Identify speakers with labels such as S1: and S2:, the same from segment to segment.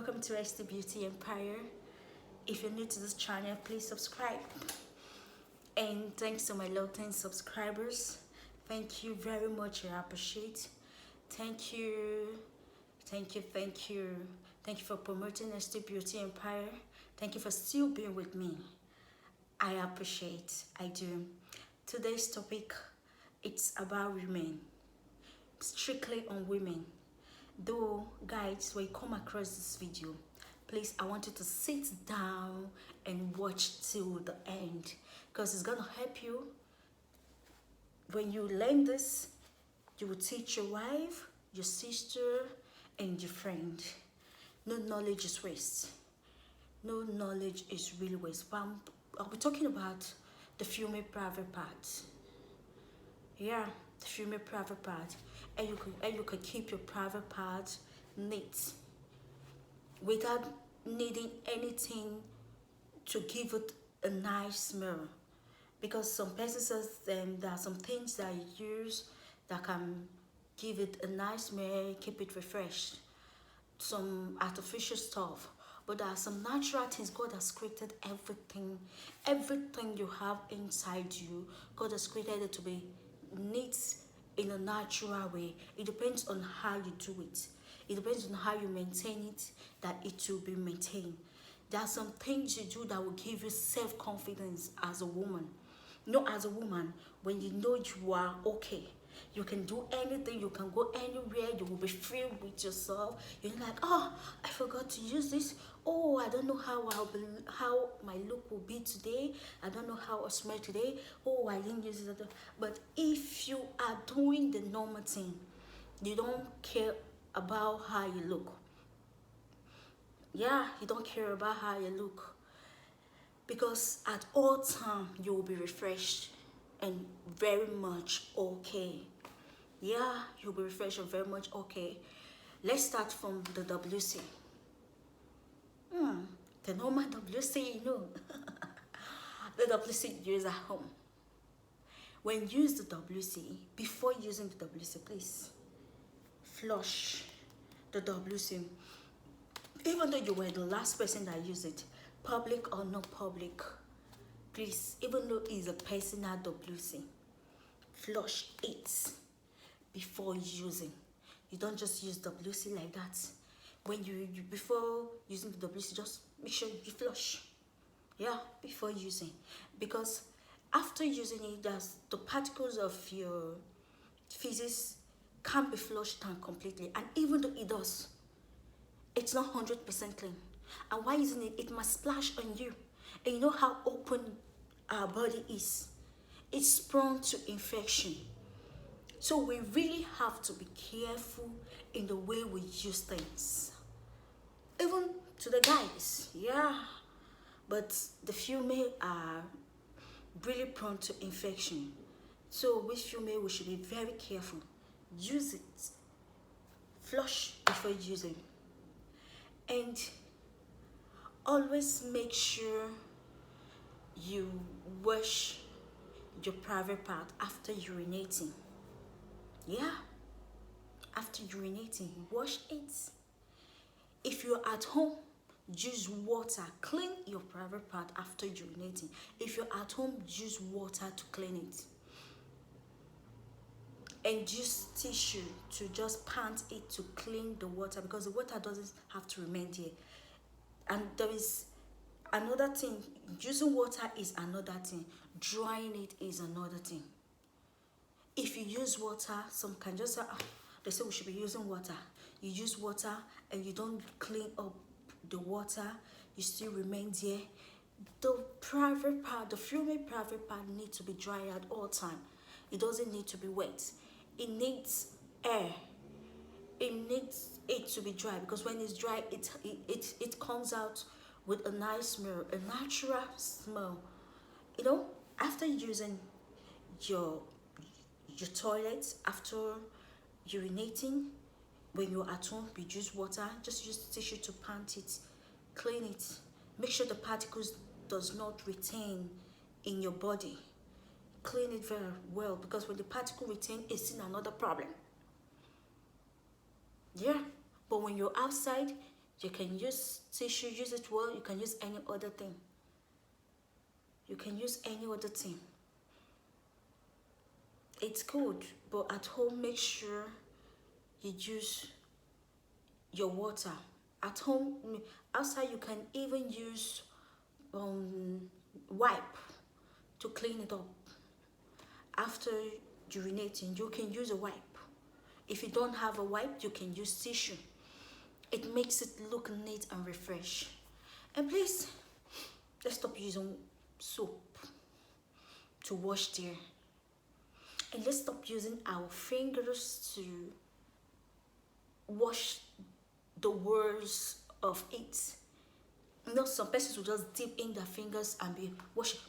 S1: Welcome to ST Beauty Empire. If you're new to this channel, please subscribe. And thanks to my low 10 subscribers. Thank you very much. I appreciate. Thank you. Thank you. Thank you. Thank you for promoting ST Beauty Empire. Thank you for still being with me. I appreciate. I do. Today's topic, it's about women. Strictly on women. Though, guys, when you come across this video, please, I want you to sit down and watch till the end, because it's gonna help you. When you learn this, you will teach your wife, your sister, and your friend. No knowledge is waste. No knowledge is really waste. But I'll be talking about the female private part. Yeah, the female private part. And you can keep your private part neat without needing anything to give it a nice smell. Because some persons says there are some things that you use that can give it a nice smell, keep it refreshed. Some artificial stuff. But there are some natural things. God has created everything. Everything you have inside you, God has created it to be neat in a natural way. It depends on how you do it. It depends on how you maintain it, that it will be maintained. There are some things you do that will give you self-confidence as a woman. You know, as a woman, when you know you are okay, you can do anything, you can go anywhere, you will be free with yourself. You're like, oh, I forgot to use this. Oh, I don't know how my look will be today. I don't know how I'll smell today. Oh, I didn't use it. But if you are doing the normal thing, you don't care about how you look. Yeah, you don't care about how you look. Because at all times, you will be refreshed and very much okay. Yeah, you'll be refreshed and very much okay. Let's start from the WC. The normal WC, you know. The WC you use at home. When you use the WC, before using the WC, please flush the WC. Even though you were the last person that used it, public or not public, please, even though it's a personal WC, flush it before using. You don't just use WC like that. When you before using the WC, just make sure you flush. Yeah, before using, because after using it, the particles of your feces can't be flushed down completely, and even though it does, it's not 100% clean. And while using it, it must splash on you. And you know how open our body is. It's prone to infection. So we really have to be careful in the way we use things. Even to the guys, yeah. But the female are really prone to infection. So with female, we should be very careful. Use it. Flush before using. And always make sure you wash your private part after urinating. Yeah, after urinating, wash it. If you're at home, use water. Clean your private part after urinating. If you're at home, use water to clean it. And use tissue to just pant it to clean the water, because the water doesn't have to remain there. And there is another thing. Using water is another thing. Drying it is another thing. If you use water, some can just say, they say we should be using water. You use water and you don't clean up the water, you still remain there. The private part, the female private part, needs to be dry at all time. It doesn't need to be wet. It needs air. It needs it to be dry, because when it's dry, it comes out with a nice smell, a natural smell. You know, after using your toilet, after urinating, when you're at home, you use water, just use tissue to pant it, clean it. Make sure the particles does not retain in your body. Clean it very well, because when the particle retain, it's in another problem. Yeah, but when you're outside, You can use tissue, use it well. You can use any other thing. You can use any other thing. It's good, but at home, make sure you use your water. At home, outside, you can even use wipe to clean it up. After urinating, you can use a wipe. If you don't have a wipe, you can use tissue. It makes it look neat and refresh. And please, let's stop using soap to wash there. And let's stop using our fingers to wash the words of it. You know, some persons will just dip in their fingers and be washing.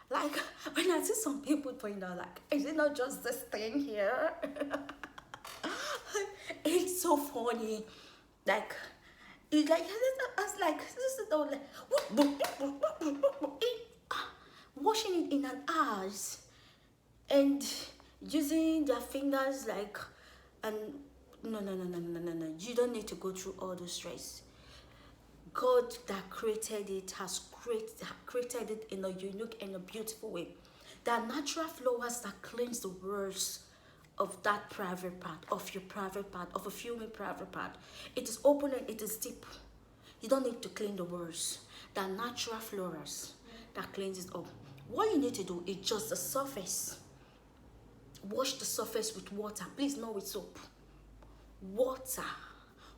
S1: Like, when I see some people doing that, like, is it not just this thing here? It's so funny. Like, it's like, I was like, this is all like, washing it in an hours and using their fingers like, and no. You don't need to go through all the stress. God that created it has created it in a unique and a beautiful way. There are natural flowers that cleanse the words of that private part, of your private part, of a human private part. It is open and it is deep. You don't need to clean the words. There are natural flowers that cleans it up. What you need to do is just the surface. Wash the surface with water. Please, not with soap. Water.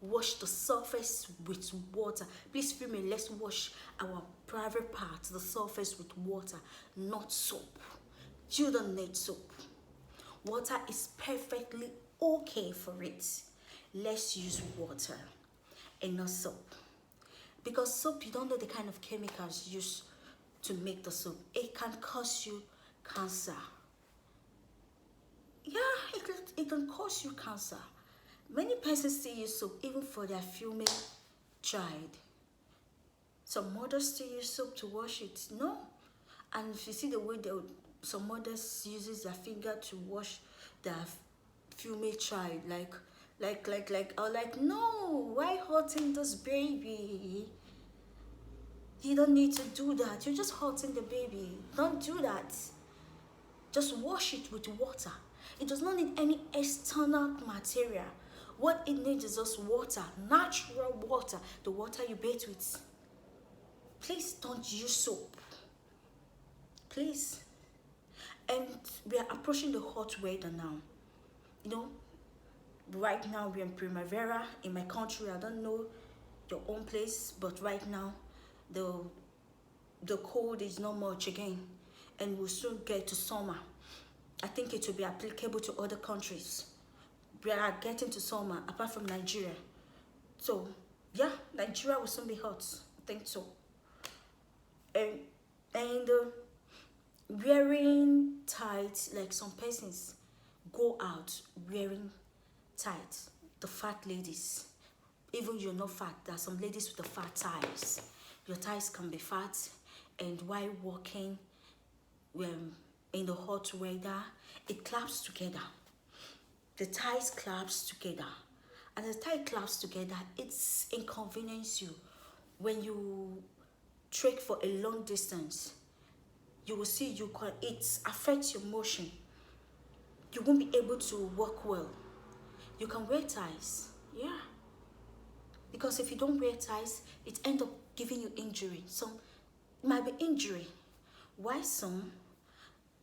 S1: Wash the surface with water. Please, female, let's wash our private part, the surface, with water, not soap. You don't need soap. Water is perfectly okay for it. Let's use water and not soap. Because soap, you don't know the kind of chemicals used to make the soap. It can cause you cancer. Yeah, it can cause you cancer. Many persons still use soap even for their female child. Some mothers still use soap to wash it. No. And if you see the way some mothers uses their finger to wash their female child, like, no, why hurting this baby? You don't need to do that. You're just hurting the baby. Don't do that. Just wash it with water. It does not need any external material. What it needs is just water, natural water, the water you bathe with. Please don't use soap. Please. And we are approaching the hot weather now. You know, right now we're in Primavera in my country. I don't know your own place, but right now the cold is not much again, and we'll soon get to summer. I think it will be applicable to other countries. We are getting to summer apart from Nigeria. So yeah, Nigeria will soon be hot. I think so. And wearing tight, like some persons go out wearing tight. The fat ladies, even you're not fat, there are some ladies with the fat thighs. Your thighs can be fat, and while walking in the hot weather, it claps together. The thighs claps together, and the thigh claps together. It's inconvenience you when you trek for a long distance. You will see it affects your motion. You won't be able to walk well. You can wear ties, yeah, because if you don't wear ties, it ends up giving you injury. Some it might be injury. Why some?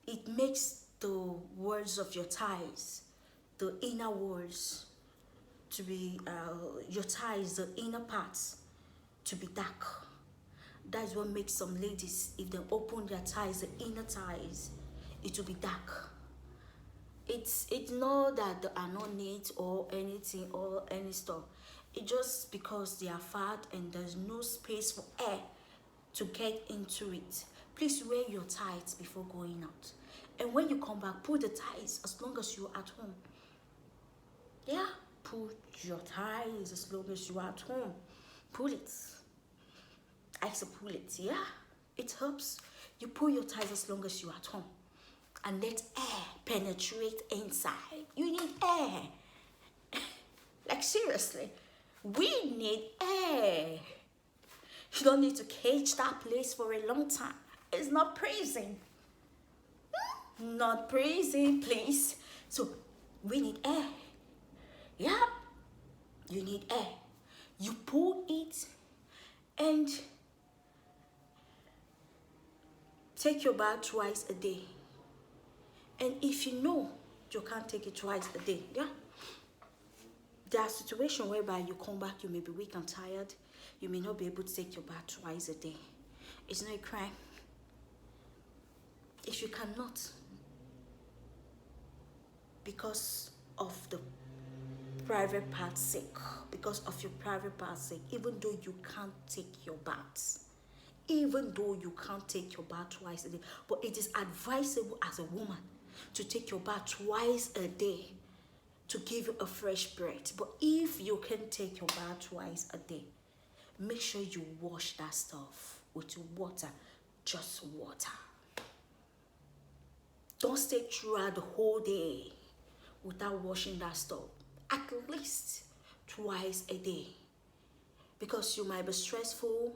S1: It makes the walls of your thighs, the inner walls, to be your thighs, the inner parts, to be dark. That's what makes some ladies, if they open their thighs, the inner thighs, it will be dark. It's not that they are not neat or anything or any stuff. It's just because they are fat and there's no space for air to get into it. Please wear your tights before going out. And when you come back, pull the ties as long as you're at home. Yeah, pull your ties as long as you're at home. Pull it. I say pull it, yeah. It helps. You pull your ties as long as you're at home. And let air penetrate inside. You need air. Like Like seriously, we need air. You don't need to cage that place for a long time. It's not praising. Not praising, please. So we need air. Yeah, you need air. You pull it and take your bath twice a day. And if you know you can't take it twice a day, yeah, there are situations whereby you come back, you may be weak and tired, you may not be able to take your bath twice a day. It's not a crime. If you cannot, because of the private part's sake, because of your private part's sake, even though you can't take your baths, even though you can't take your bath twice a day, but it is advisable as a woman to take your bath twice a day to give you a fresh breath. But if you can take your bath twice a day, make sure you wash that stuff with water, just water. Don't stay throughout the whole day without washing that stuff at least twice a day, because you might be stressful,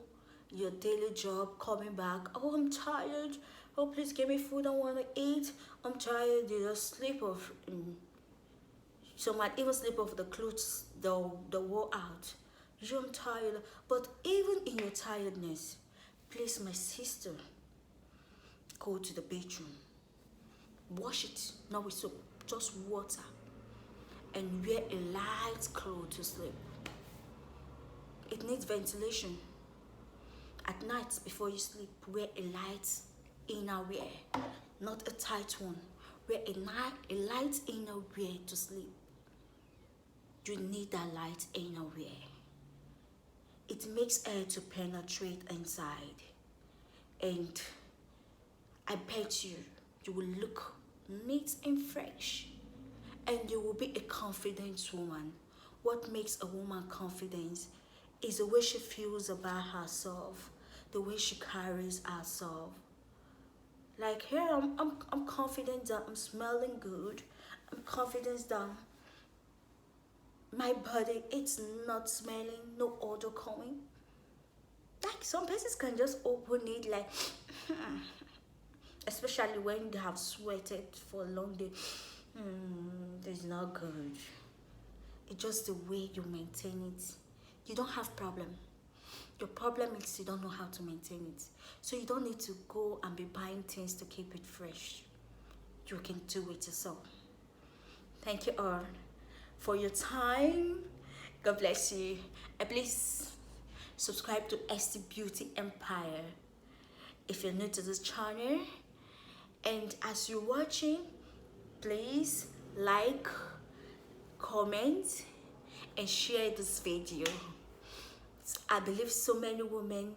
S1: your daily job, coming back, oh I'm tired, oh please give me food, I want to eat, I'm tired, you just sleep off. Some might even sleep off the clothes, the wore out. You're tired, but even in your tiredness, please my sister, go to the bedroom, wash it, not with soap, just water, and wear a light cloth to sleep. It needs ventilation. At night before you sleep, wear a light inner wear, not a tight one. Wear a light inner wear to sleep. You need that light inner wear. It makes air to penetrate inside, and I bet you will look neat and fresh, and you will be a confident woman. What makes a woman confident is the way she feels about herself, the way she carries herself. Like here, I'm confident that I'm smelling good. I'm confident that my body, it's not smelling, no odor coming. Like some places can just open it like, especially when they have sweated for a long day. It's not good. It's just the way you maintain it. You don't have problem. Your problem is you don't know how to maintain it. So you don't need to go and be buying things to keep it fresh. You can do it yourself. Thank you all for your time. God bless you. And please subscribe to ST Beauty Empire if you're new to this channel. And as you're watching, please like, comment, and share this video. I believe so many women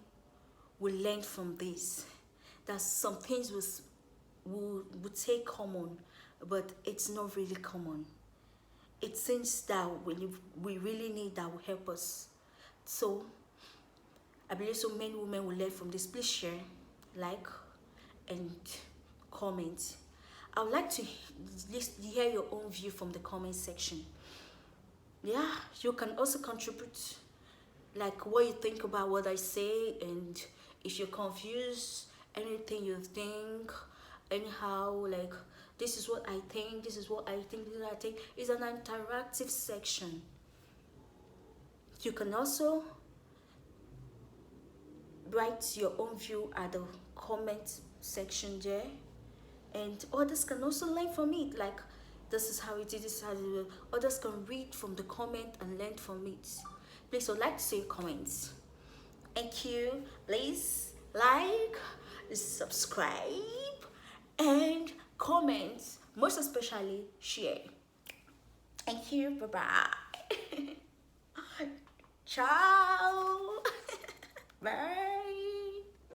S1: will learn from this, that some things will take common, but it's not really common. It's things that we really need that will help us. So I believe so many women will learn from this. Please share, like, and comment. I would like to hear your own view from the comment section. Yeah, you can also contribute, like what you think about what I say, and if you're confused, anything you think, anyhow, like this is what I think, this is what I think, this is what I think. It's an interactive section. You can also write your own view at the comment section there, and others can also learn from it. Like this is how it is, this is how it is. Others can read from the comment and learn from it. Please, I'd like to say comments. Thank you. Please like, subscribe, and comment. Most especially share. Thank you. Bye bye. Ciao. Bye.